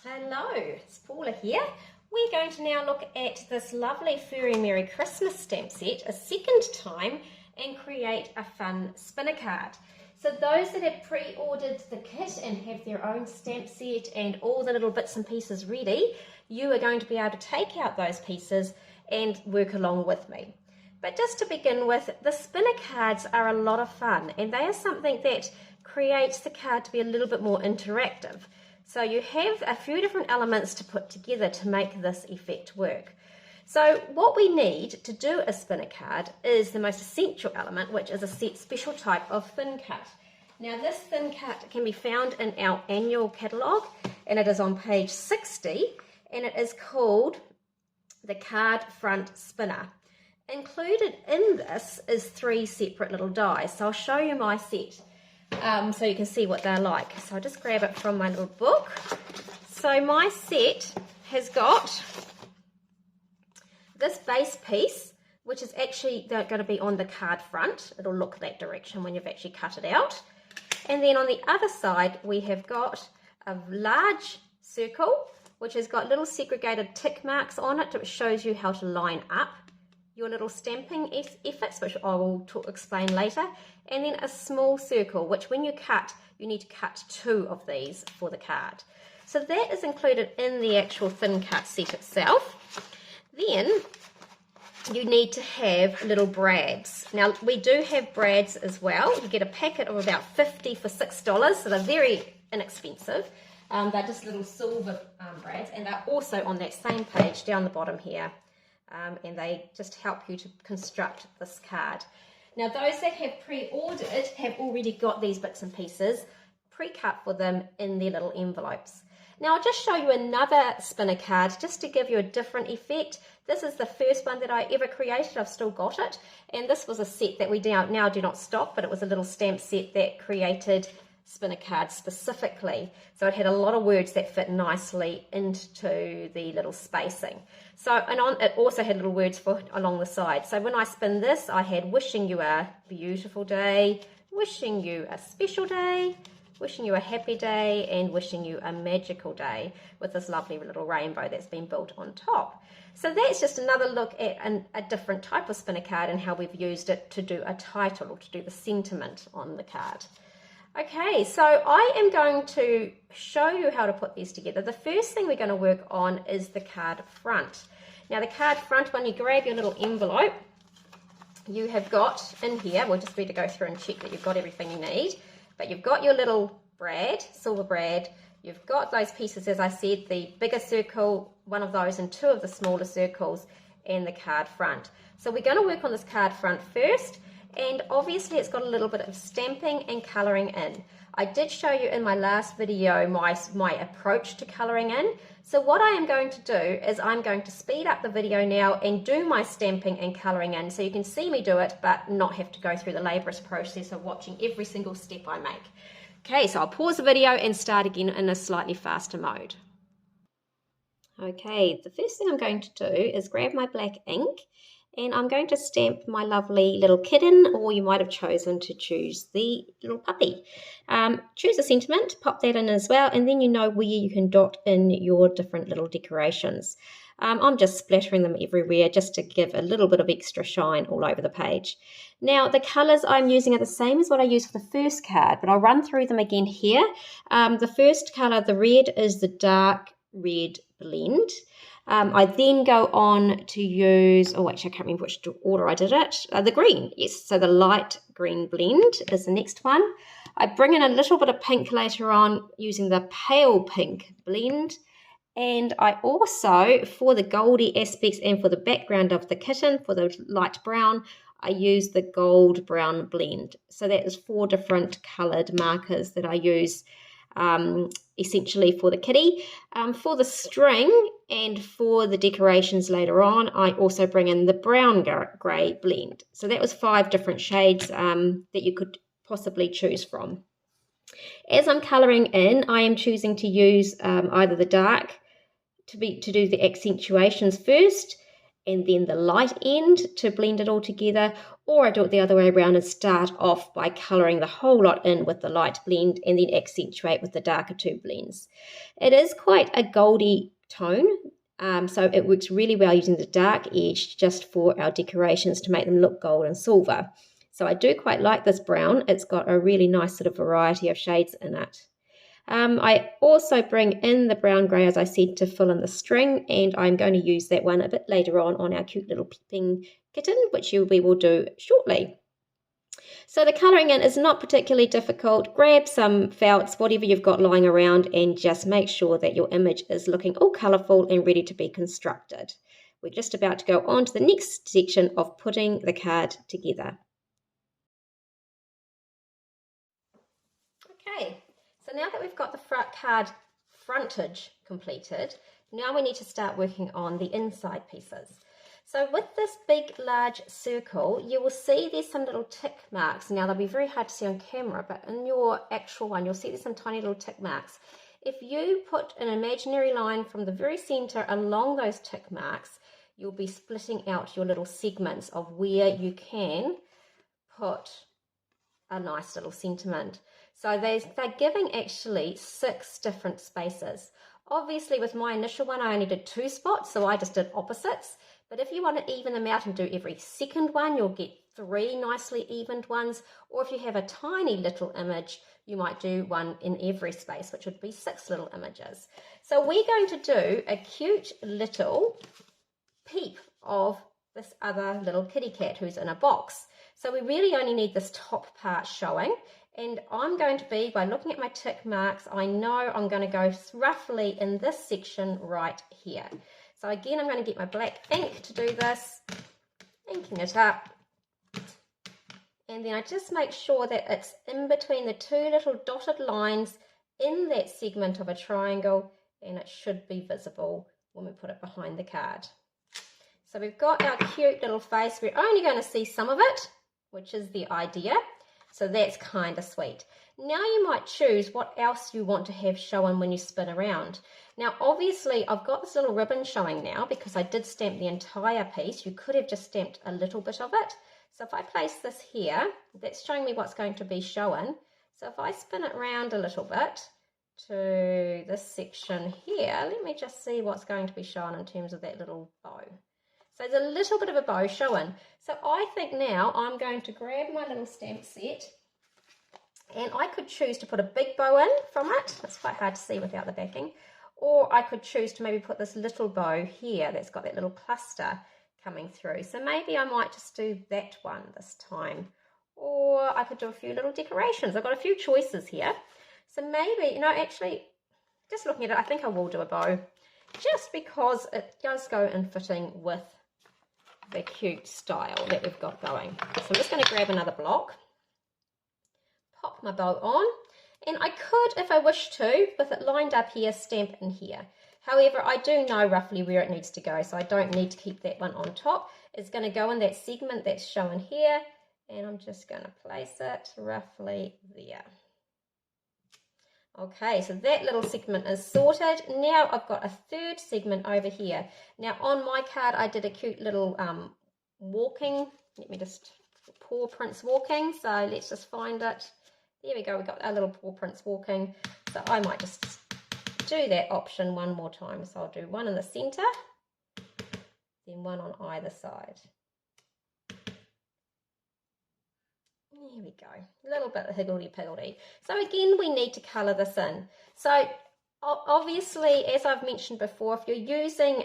Hello, it's Paula here. We're going to now look at this lovely Furry Merry Christmas stamp set a second time and create a fun spinner card. So those that have pre-ordered the kit and have their own stamp set and all the little bits and pieces ready, you are going to be able to take out those pieces and work along with me. But just to begin with, the spinner cards are a lot of fun and they are something that creates the card to be a little bit more interactive. So you have a few different elements to put together to make this effect work. So what we need to do a spinner card is the most essential element, which is a special type of thin cut. Now this thin cut can be found in our annual catalogue and it is on page 60 and it is called the card front spinner. Included in this is 3 separate little dies. So I'll show you my set. So you can see what they're like. So I'll just grab it from my little book. So my set has got this base piece, which is actually going to be on the card front. It'll look that direction when you've actually cut it out. And then on the other side, we have got a large circle, which has got little segregated tick marks on it, which shows you how to line up your little stamping efforts, which I will explain later, and then a small circle, which when you cut, you need to cut 2 of these for the card. So that is included in the actual thin cut set itself. Then you need to have little brads. Now we do have brads as well. You get a packet of about 50 for $6, so they're very inexpensive. They're just little silver brads, and they're also on that same page down the bottom here. And they just help you to construct this card. Now those that have pre-ordered have already got these bits and pieces pre-cut for them in their little envelopes. Now I'll just show you another spinner card just to give you a different effect. This is the first one that I ever created. I've still got it, and this was a set that we now do not stock, but it was a little stamp set that created spinner cards specifically. So it had a lot of words that fit nicely into the little spacing. So, and it also had little words for along the side. So when I spin this, I had wishing you a beautiful day, wishing you a special day, wishing you a happy day, and wishing you a magical day, with this lovely little rainbow that's been built on top. So that's just another look at a different type of spinner card and how we've used it to do a title or to do the sentiment on the card. Okay, so I am going to show you how to put these together. The first thing we're going to work on is the card front. Now the card front, when you grab your little envelope, you have got in here, we'll just need to go through and check that you've got everything you need, but you've got your little brad, silver brad, you've got those pieces, as I said, the bigger circle, one of those, and 2 of the smaller circles, and the card front. So we're going to work on this card front first. And obviously it's got a little bit of stamping and colouring in. I did show you in my last video my approach to colouring in. So what I am going to do is I'm going to speed up the video now and do my stamping and colouring in so you can see me do it but not have to go through the laborious process of watching every single step I make. Okay, so I'll pause the video and start again in a slightly faster mode. Okay, the first thing I'm going to do is grab my black ink and I'm going to stamp my lovely little kitten, or you might have chosen to choose the little puppy. Choose a sentiment, pop that in as well, and then you know where you can dot in your different little decorations. I'm just splattering them everywhere just to give a little bit of extra shine all over the page. Now the colours I'm using are the same as what I used for the first card, but I'll run through them again here. The first colour, the red, is the dark red blend. I then go on to use, oh actually I can't remember which order I did it, the green, yes, so the light green blend is the next one. I bring in a little bit of pink later on using the pale pink blend, and I also, for the goldy aspects and for the background of the kitten, for the light brown, I use the gold brown blend. So that is 4 different coloured markers that I use essentially for the kitty. For the string and for the decorations later on, I also bring in the brown grey blend. So that was 5 different shades that you could possibly choose from. As I'm colouring in, I am choosing to use either the dark to do the accentuations first, and then the light end to blend it all together, or I do it the other way around and start off by colouring the whole lot in with the light blend and then accentuate with the darker two blends. It is quite a goldy tone, so it works really well using the dark edge just for our decorations to make them look gold and silver. So I do quite like this brown. It's got a really nice sort of variety of shades in it. I also bring in the brown grey, as I said, to fill in the string, and I'm going to use that one a bit later on our cute little peeping kitten, which we will do shortly. So the colouring in is not particularly difficult. Grab some felts, whatever you've got lying around, and just make sure that your image is looking all colourful and ready to be constructed. We're just about to go on to the next section of putting the card together. Okay, so now that we've got the front card frontage completed, now we need to start working on the inside pieces. So with this big, large circle, you will see there's some little tick marks. Now, they'll be very hard to see on camera, but in your actual one, you'll see there's some tiny little tick marks. If you put an imaginary line from the very center along those tick marks, you'll be splitting out your little segments of where you can put a nice little sentiment. So they're giving actually 6 different spaces. Obviously, with my initial one, I only did 2 spots, so I just did opposites. But if you want to even them out and do every second one, you'll get 3 nicely evened ones. Or if you have a tiny little image, you might do one in every space, which would be 6 little images. So we're going to do a cute little peep of this other little kitty cat who's in a box. So we really only need this top part showing. And I'm going to be, by looking at my tick marks, I know I'm going to go roughly in this section right here. So again, I'm going to get my black ink to do this, inking it up. And then I just make sure that it's in between the 2 little dotted lines in that segment of a triangle, and it should be visible when we put it behind the card. So we've got our cute little face. We're only going to see some of it, which is the idea. So that's kind of sweet. Now you might choose what else you want to have shown when you spin around. Now obviously I've got this little ribbon showing now because I did stamp the entire piece. You could have just stamped a little bit of it. So if I place this here, that's showing me what's going to be shown. So if I spin it around a little bit to this section here, let me just see what's going to be shown in terms of that little bow. So there's a little bit of a bow showing. So I think now I'm going to grab my little stamp set, and I could choose to put a big bow in from it. It's quite hard to see without the backing. Or I could choose to maybe put this little bow here that's got that little cluster coming through. So maybe I might just do that one this time. Or I could do a few little decorations. I've got a few choices here. So maybe, actually, just looking at it, I think I will do a bow. Just because it does go in fitting with the cute style that we've got going. So I'm just going to grab another block, pop my bow on, and I could, if I wish to, with it lined up here, stamp in here. However, I do know roughly where it needs to go, so I don't need to keep that one on top. It's going to go in that segment that's shown here, and I'm just going to place it roughly there. Okay, so that little segment is sorted. Now I've got a third segment over here. Now on my card, I did a cute little walking. Let me just, paw prints walking. So let's just find it. There we go, we've got our little paw prints walking. So I might just do that option one more time. So I'll do one in the center, then one on either side. Here we go, a little bit of higgledy-piggledy. So again, we need to colour this in. So obviously, as I've mentioned before, if you're using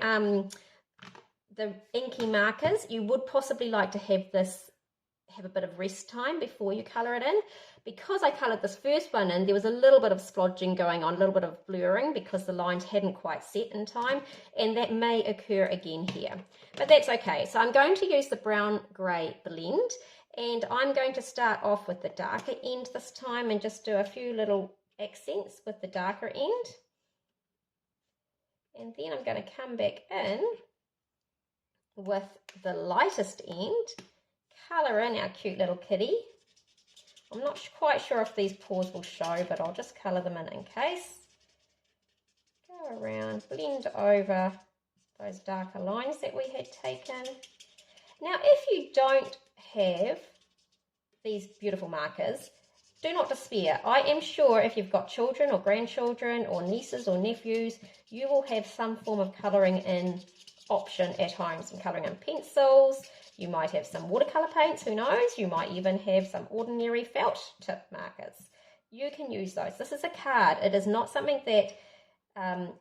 the inky markers, you would possibly like to have a bit of rest time before you colour it in. Because I coloured this first one in, there was a little bit of splodging going on, a little bit of blurring because the lines hadn't quite set in time, and that may occur again here. But that's okay. So I'm going to use the brown-grey blend, and I'm going to start off with the darker end this time and just do a few little accents with the darker end. And then I'm going to come back in with the lightest end, colour in our cute little kitty. I'm not quite sure if these paws will show, but I'll just colour them in case. Go around, blend over those darker lines that we had taken. Now, if you don't have these beautiful markers, do not despair. I am sure if you've got children or grandchildren or nieces or nephews, you will have some form of colouring in option at home. Some colouring in pencils, you might have some watercolour paints, who knows, you might even have some ordinary felt tip markers. You can use those. This is a card. It is not something that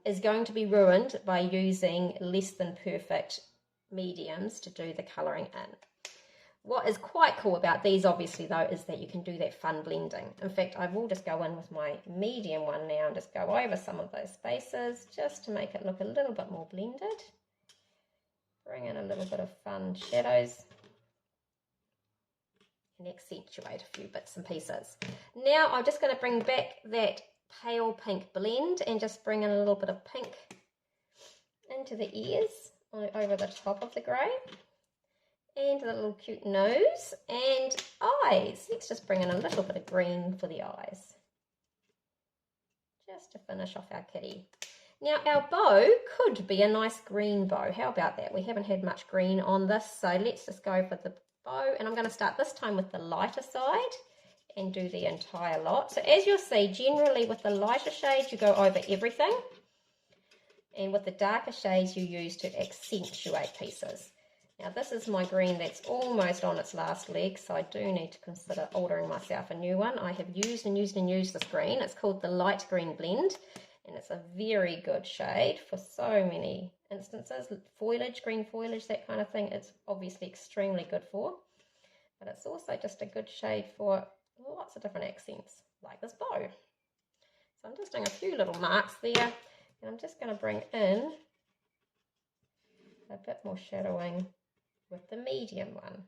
is going to be ruined by using less than perfect mediums to do the colouring in. What is quite cool about these, obviously, though, is that you can do that fun blending. In fact, I will just go in with my medium one now and just go over some of those spaces just to make it look a little bit more blended. Bring in a little bit of fun shadows and accentuate a few bits and pieces. Now I'm just going to bring back that pale pink blend and just bring in a little bit of pink into the ears over the top of the grey. And the little cute nose and eyes. Let's just bring in a little bit of green for the eyes. Just to finish off our kitty. Now our bow could be a nice green bow. How about that? We haven't had much green on this, so let's just go for the bow. And I'm going to start this time with the lighter side and do the entire lot. So as you'll see, generally with the lighter shades you go over everything. And with the darker shades you use to accentuate pieces. Now this is my green that's almost on its last leg, so I do need to consider ordering myself a new one. I have used this green. It's called the light green blend, and it's a very good shade for so many instances. Foliage, green foliage, that kind of thing, it's obviously extremely good for. But it's also just a good shade for lots of different accents, like this bow. So I'm just doing a few little marks there, and I'm just going to bring in a bit more shadowing with the medium one.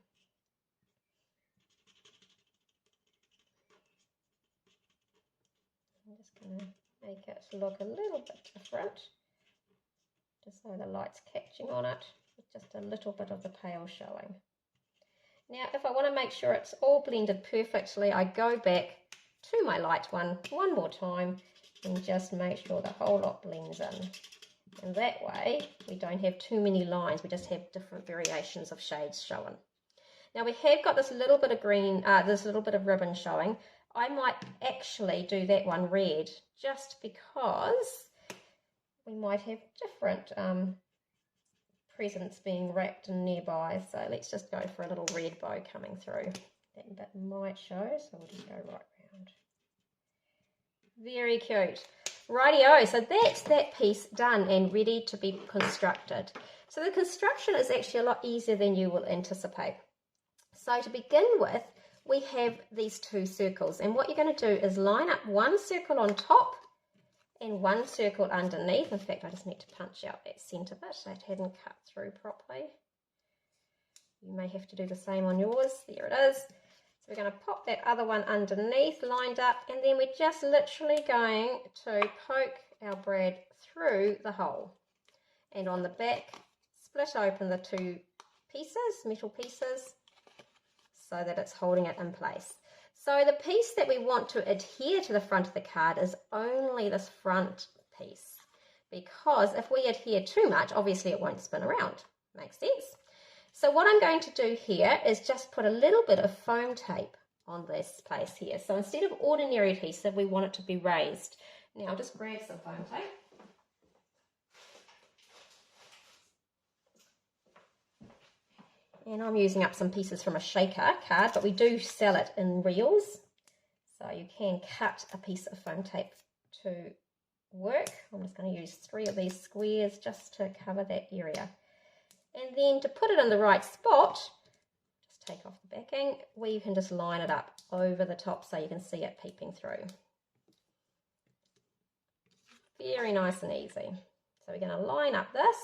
I'm just going to make it look a little bit different, just so the light's catching on it, with just a little bit of the pale showing. Now, if I want to make sure it's all blended perfectly, I go back to my light one more time and just make sure the whole lot blends in. And that way we don't have too many lines, we just have different variations of shades showing. Now we have got this little bit of green, this little bit of ribbon showing. I might actually do that one red, just because we might have different presents being wrapped in nearby. So let's just go for a little red bow coming through. That bit might show, so we'll just go right round. Very cute. Rightio, so that's that piece done and ready to be constructed. So the construction is actually a lot easier than you will anticipate. So to begin with, we have these two circles, and what you're going to do is line up one circle on top and one circle underneath. In fact, I just need to punch out that centre bit, that hadn't cut through properly. You may have to do the same on yours. There it is. So we're going to pop that other one underneath, lined up, and then we're just literally going to poke our brad through the hole. And on the back, split open the two pieces, metal pieces, so that it's holding it in place. So the piece that we want to adhere to the front of the card is only this front piece, because if we adhere too much, obviously it won't spin around. Makes sense? So what I'm going to do here is just put a little bit of foam tape on this place here. So instead of ordinary adhesive, we want it to be raised. Now I'll just grab some foam tape. And I'm using up some pieces from a shaker card, but we do sell it in reels. So you can cut a piece of foam tape to work. I'm just going to use 3 of these squares just to cover that area. And then to put it in the right spot, just take off the backing, we can just line it up over the top so you can see it peeping through. Very nice and easy. So we're going to line up this,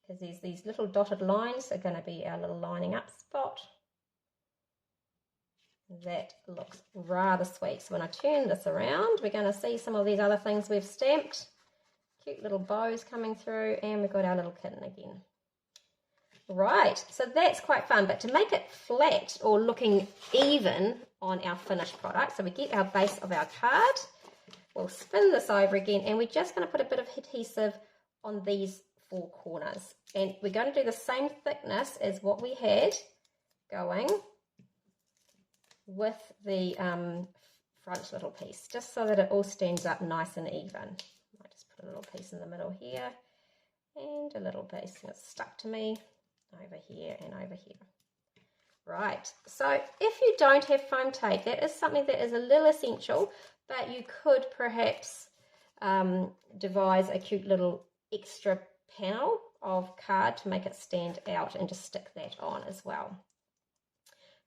because there's these little dotted lines are going to be our little lining up spot. That looks rather sweet. So when I turn this around, we're going to see some of these other things we've stamped. Cute little bows coming through, and we've got our little kitten again. Right, so that's quite fun, but to make it flat or looking even on our finished product, so we get our base of our card, we'll spin this over again, and we're just going to put a bit of adhesive on these 4 corners. And we're going to do the same thickness as what we had going with the front little piece, just so that it all stands up nice and even. I just put a little piece in the middle here and a little piece that's stuck to me over here and over here. Right, so if you don't have foam tape, that is something that is a little essential, but you could perhaps devise a cute little extra panel of card to make it stand out and just stick that on as well.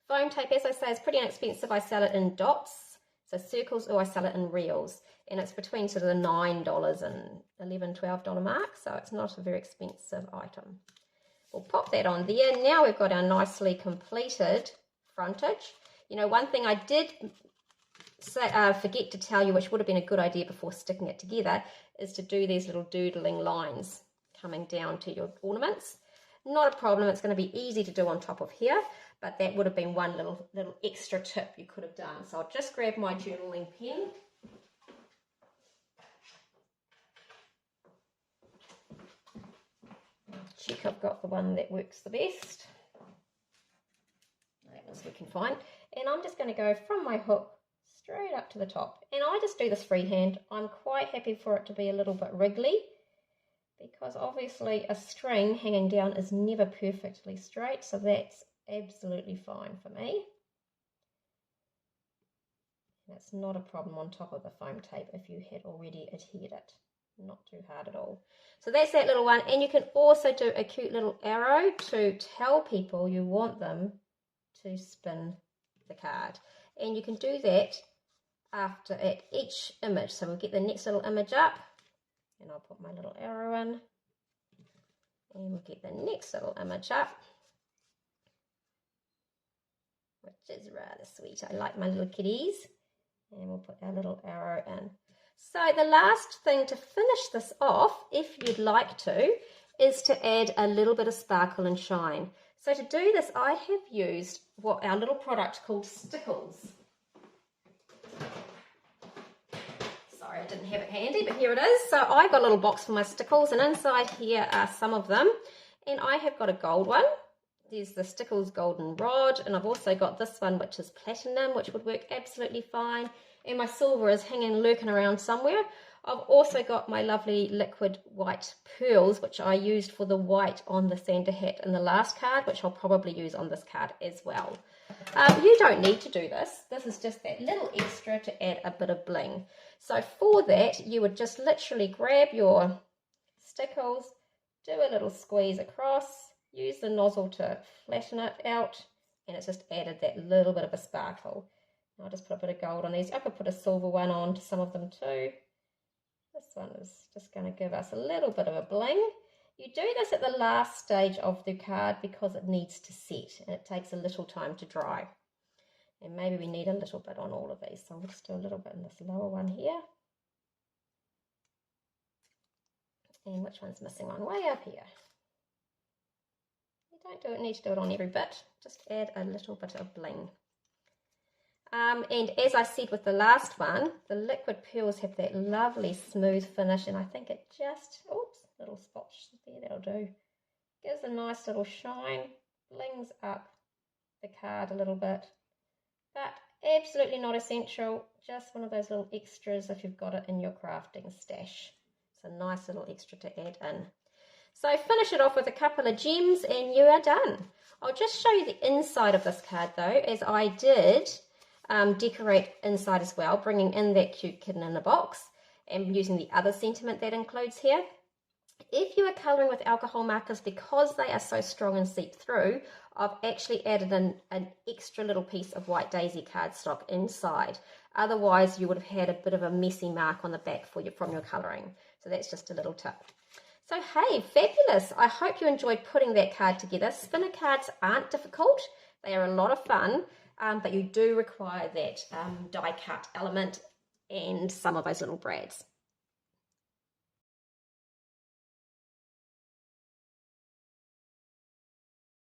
Foam tape, as I say, is pretty inexpensive. I sell it in dots, so circles, or I sell it in reels, and it's between sort of the $9 and $11, $12 mark, so it's not a very expensive item. We'll pop that on there. Now we've got our nicely completed frontage. You know, one thing I did forget to tell you, which would have been a good idea before sticking it together, is to do these little doodling lines coming down to your ornaments. Not a problem, it's going to be easy to do on top of here, but that would have been one little extra tip you could have done. So I'll just grab my journaling pen. Check I've got the one that works the best. That one's working fine. And I'm just going to go from my hook straight up to the top. And I just do this freehand. I'm quite happy for it to be a little bit wriggly, because obviously a string hanging down is never perfectly straight, so that's absolutely fine for me. That's not a problem on top of the foam tape if you had already adhered it. Not too hard at all. So that's that little one, and you can also do a cute little arrow to tell people you want them to spin the card, and you can do that after at each image. So we'll get the next little image up, and I'll put my little arrow in, and we'll get the next little image up, which is rather sweet. I like my little kitties, and we'll put our little arrow in. So the last thing to finish this off, if you'd like to, is to add a little bit of sparkle and shine. So to do this, I have used what our little product called Stickles. Sorry, I didn't have it handy, but here it is. So I got a little box for my Stickles, and inside here are some of them. And I have got a gold one. There's the Stickles Golden Rod, and I've also got this one, which is platinum, which would work absolutely fine. And my silver is lurking around somewhere. I've also got my lovely liquid white pearls, which I used for the white on the Santa hat in the last card, which I'll probably use on this card as well. You don't need to do this. This is just that little extra to add a bit of bling. So for that, you would just literally grab your Stickles, do a little squeeze across, use the nozzle to flatten it out, and it's just added that little bit of a sparkle. I'll just put a bit of gold on these. I could put a silver one on to some of them too. This one is just going to give us a little bit of a bling. You do this at the last stage of the card because it needs to set and it takes a little time to dry. And maybe we need a little bit on all of these. So I'll just do a little bit in this lower one here. And which one's missing one? Way up here. You don't need to do it on every bit. Just add a little bit of bling. And as I said with the last one, the liquid pearls have that lovely smooth finish, and I think it just, oops, little spots there, that'll do. Gives a nice little shine, blings up the card a little bit, but absolutely not essential, just one of those little extras if you've got it in your crafting stash. It's a nice little extra to add in. So finish it off with a couple of gems and you are done. I'll just show you the inside of this card though, as I did decorate inside as well, bringing in that cute kitten in a box and using the other sentiment that includes here. If you are colouring with alcohol markers, because they are so strong and seep through, I've actually added in an extra little piece of white daisy cardstock inside. Otherwise you would have had a bit of a messy mark on the back from your colouring. So that's just a little tip. So hey, fabulous. I hope you enjoyed putting that card together. Spinner cards aren't difficult. They are a lot of fun. But you do require that die cut element and some of those little brads.